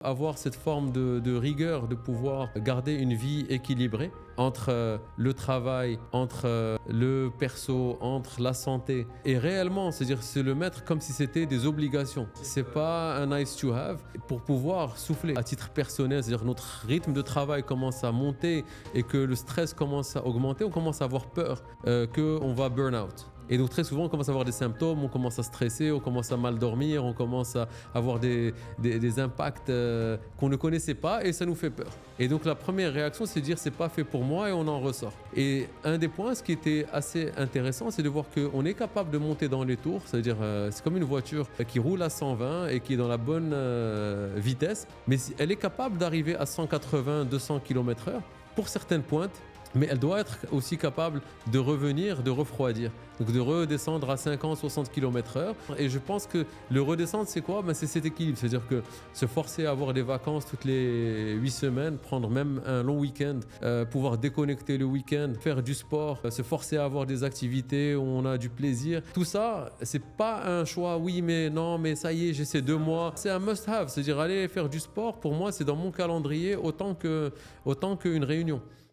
Avoir cette forme de rigueur, de pouvoir garder une vie équilibrée entre le travail, entre le perso, entre la santé. Et réellement, c'est-à-dire se le mettre comme si c'était des obligations. C'est pas un nice to have. Pour pouvoir souffler à titre personnel, c'est-à-dire notre rythme de travail commence à monter et que le stress commence à augmenter, on commence à avoir peur qu'on va burn out. Et donc très souvent, on commence à avoir des symptômes, on commence à stresser, on commence à mal dormir, on commence à avoir des impacts qu'on ne connaissait pas et ça nous fait peur. Et donc la première réaction, c'est de dire c'est pas fait pour moi et on en ressort. Et un des points, ce qui était assez intéressant, c'est de voir qu'on est capable de monter dans les tours, c'est-à-dire c'est comme une voiture qui roule à 120 et qui est dans la bonne vitesse, mais elle est capable d'arriver à 180, 200 km/h pour certaines pointes. Mais elle doit être aussi capable de revenir, de refroidir. Donc de redescendre à 50, 60 km/h. Et je pense que le redescendre, c'est quoi? C'est cet équilibre. C'est-à-dire que se forcer à avoir des vacances toutes les 8 semaines, prendre même un long week-end, pouvoir déconnecter le week-end, faire du sport, se forcer à avoir des activités où on a du plaisir. Tout ça, c'est pas un choix, oui, mais non, mais ça y est, j'ai ces 2 mois. C'est un must-have. C'est-à-dire aller faire du sport, pour moi, c'est dans mon calendrier autant qu'une réunion.